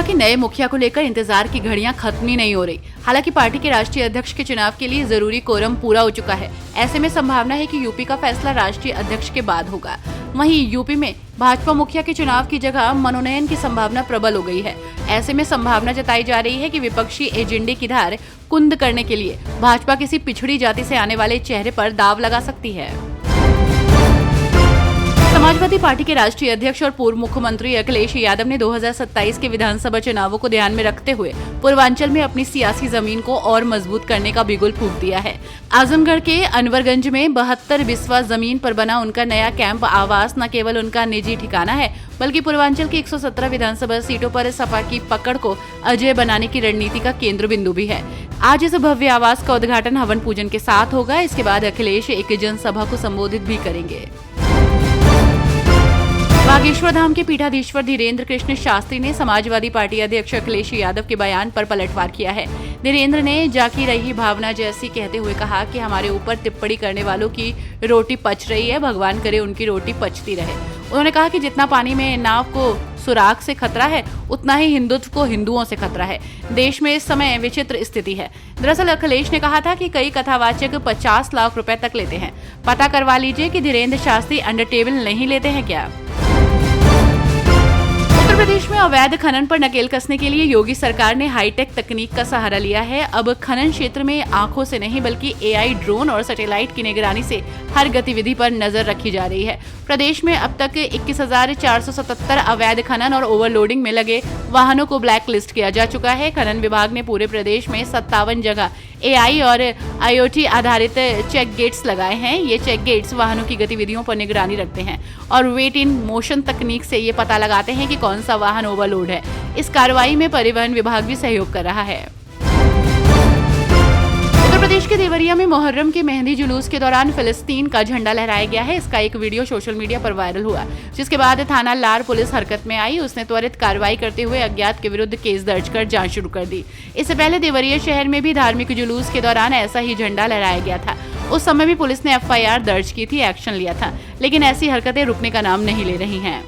कि नए मुखिया को लेकर इंतजार की घड़ियां खत्म ही नहीं हो रही। हालांकि पार्टी के राष्ट्रीय अध्यक्ष के चुनाव के लिए जरूरी कोरम पूरा हो चुका है। ऐसे में संभावना है कि यूपी का फैसला राष्ट्रीय अध्यक्ष के बाद होगा। वहीं यूपी में भाजपा मुखिया के चुनाव की जगह मनोनयन की संभावना प्रबल हो गई है। ऐसे में संभावना जताई जा रही है कि विपक्षी एजेंडे की धार कुंद करने के लिए भाजपा किसी पिछड़ी जाति से आने वाले चेहरे पर दाव लगा सकती है। समाजवादी पार्टी के राष्ट्रीय अध्यक्ष और पूर्व मुख्यमंत्री अखिलेश यादव ने 2027 के विधानसभा चुनावों को ध्यान में रखते हुए पूर्वांचल में अपनी सियासी जमीन को और मजबूत करने का बिगुल फूंक दिया है। आजमगढ़ के अनवरगंज में 72 बिस्वा जमीन पर बना उनका नया कैंप आवास न केवल उनका निजी ठिकाना है, बल्कि पूर्वांचल की 117 विधानसभा सीटों पर सपा की पकड़ को अजय बनाने की रणनीति का केंद्र बिंदु भी है। आज इस भव्य आवास का उद्घाटन हवन पूजन के साथ होगा। इसके बाद अखिलेश एक जनसभा को संबोधित भी करेंगे। बागेश्वर धाम के पीठाधीश्वर धीरेन्द्र कृष्ण शास्त्री ने समाजवादी पार्टी अध्यक्ष अखिलेश यादव के बयान पर पलटवार किया है। धीरेन्द्र ने जाकी रही भावना जैसी कहते हुए कहा कि हमारे ऊपर टिप्पणी करने वालों की रोटी पच रही है, भगवान करे उनकी रोटी पचती रहे। उन्होंने कहा कि जितना पानी में नाव को सुराग से खतरा है, उतना ही हिंदुत्व को हिंदुओं से खतरा है। देश में इस समय विचित्र स्थिति है। दरअसल अखिलेश ने कहा था कि कई कथावाचक 50 लाख रुपए तक लेते हैं। पता करवा लीजिए कि धीरेन्द्र शास्त्री अंडर टेबल नहीं लेते हैं क्या। उत्तर प्रदेश में अवैध खनन पर नकेल कसने के लिए योगी सरकार ने हाईटेक तकनीक का सहारा लिया है। अब खनन क्षेत्र में आंखों से नहीं बल्कि एआई, ड्रोन और सैटेलाइट की निगरानी से हर गतिविधि पर नजर रखी जा रही है। प्रदेश में अब तक 21,477 अवैध खनन और ओवरलोडिंग में लगे वाहनों को ब्लैक लिस्ट किया जा चुका है। खनन विभाग ने पूरे प्रदेश में 57 जगह एआई और आईओटी आधारित चेक गेट्स लगाए हैं। ये चेक गेट्स वाहनों की गतिविधियों पर निगरानी रखते हैं और वेट इन मोशन तकनीक से ये पता लगाते हैं कि कौन सा वाहन ओवरलोड है। इस कार्रवाई में परिवहन विभाग भी सहयोग कर रहा है। उत्तर प्रदेश के देवरिया में मुहर्रम के मेहंदी जुलूस के दौरान फिलिस्तीन का झंडा लहराया गया है। इसका एक वीडियो सोशल मीडिया पर वायरल हुआ, जिसके बाद थाना लार पुलिस हरकत में आई। उसने त्वरित कार्रवाई करते हुए अज्ञात के विरुद्ध केस दर्ज कर जांच शुरू कर दी। इससे पहले देवरिया शहर में भी धार्मिक जुलूस के दौरान ऐसा ही झंडा लहराया गया था। उस समय भी पुलिस ने एफआईआर दर्ज की थी, एक्शन लिया था, लेकिन ऐसी हरकतें रुकने का नाम नहीं ले रही हैं।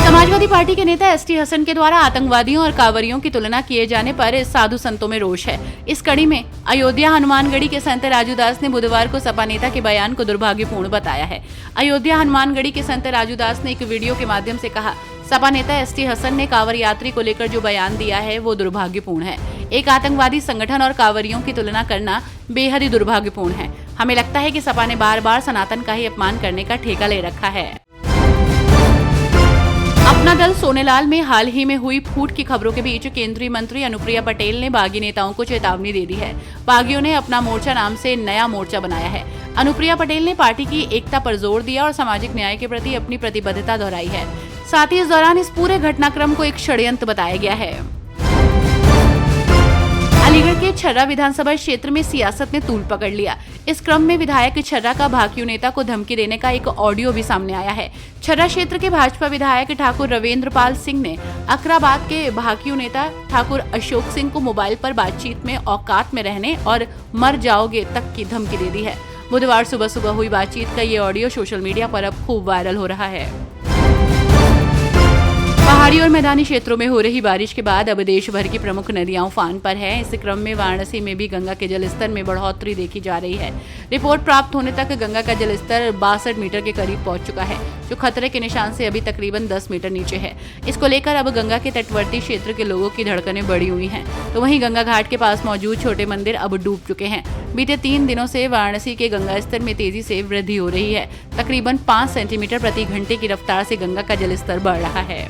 समाजवादी पार्टी के नेता एसटी हसन के द्वारा आतंकवादियों और कांवरियों की तुलना किए जाने पर साधु संतों में रोष है। इस कड़ी में अयोध्या हनुमानगढ़ी के संत राजू दास ने बुधवार को सपा नेता के बयान को दुर्भाग्यपूर्ण बताया है। अयोध्या हनुमानगढ़ी के संत राजू दास ने एक वीडियो के माध्यम से कहा, सपा नेता एसटी हसन ने कांवर यात्री को लेकर जो बयान दिया है वो दुर्भाग्यपूर्ण है। एक आतंकवादी संगठन और कांवरियों की तुलना करना बेहद ही दुर्भाग्यपूर्ण है। हमें लगता है कि सपा ने बार बार सनातन का ही अपमान करने का ठेका ले रखा है। अपना दल सोनेलाल में हाल ही में हुई फूट की खबरों के बीच केंद्रीय मंत्री अनुप्रिया पटेल ने बागी नेताओं को चेतावनी दे दी है। बागियों ने अपना मोर्चा नाम से नया मोर्चा बनाया है। अनुप्रिया पटेल ने पार्टी की एकता पर जोर दिया और सामाजिक न्याय के प्रति अपनी प्रतिबद्धता दोहराई है। साथ ही इस दौरान इस पूरे घटनाक्रम को एक षड्यंत्र बताया गया है। अलीगढ़ के छर्रा विधानसभा क्षेत्र में सियासत ने तूल पकड़ लिया। इस क्रम में विधायक छर्रा का भाकियू नेता को धमकी देने का एक ऑडियो भी सामने आया है। छर्रा क्षेत्र के भाजपा विधायक ठाकुर रविंद्र पाल सिंह ने अकराबाद के भाकियू नेता ठाकुर अशोक सिंह को मोबाइल पर बातचीत में औकात में रहने और मर जाओगे तक की धमकी दे दी है। बुधवार सुबह सुबह हुई बातचीत का ये ऑडियो सोशल मीडिया पर अब खूब वायरल हो रहा है। पहाड़ी और मैदानी क्षेत्रों में हो रही बारिश के बाद अब देश भर की प्रमुख नदियां उफान पर हैं। इस क्रम में वाराणसी में भी गंगा के जलस्तर में बढ़ोतरी देखी जा रही है। रिपोर्ट प्राप्त होने तक गंगा का जलस्तर 62 मीटर के करीब पहुंच चुका है, जो खतरे के निशान से अभी तकरीबन 10 मीटर नीचे है। इसको लेकर अब गंगा के तटवर्ती क्षेत्र के लोगों की धड़कनें बढ़ी हुई हैं। तो वहीं गंगा घाट के पास मौजूद छोटे मंदिर अब डूब चुके हैं। बीते 3 दिनों से वाराणसी के गंगा स्तर में तेजी से वृद्धि हो रही है। तकरीबन 5 सेंटीमीटर प्रति घंटे की रफ्तार से गंगा का जलस्तर बढ़ रहा है।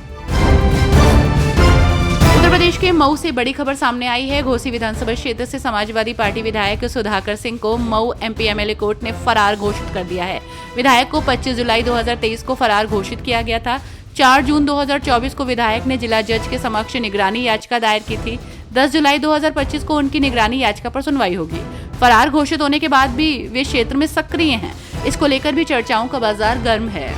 उत्तर प्रदेश के मऊ से बड़ी खबर सामने आई है। घोसी विधानसभा क्षेत्र से समाजवादी पार्टी विधायक सुधाकर सिंह को मऊ एमपी एमएलए कोर्ट ने फरार घोषित कर दिया है। विधायक को 25 जुलाई 2023 को फरार घोषित किया गया था। 4 जून 2024 को विधायक ने जिला जज के समक्ष निगरानी याचिका दायर की थी। 10 जुलाई 2025 को उनकी निगरानी याचिका पर सुनवाई होगी। फरार घोषित होने के बाद भी वे क्षेत्र में सक्रिय हैं। इसको लेकर भी चर्चाओं का बाजार गर्म है।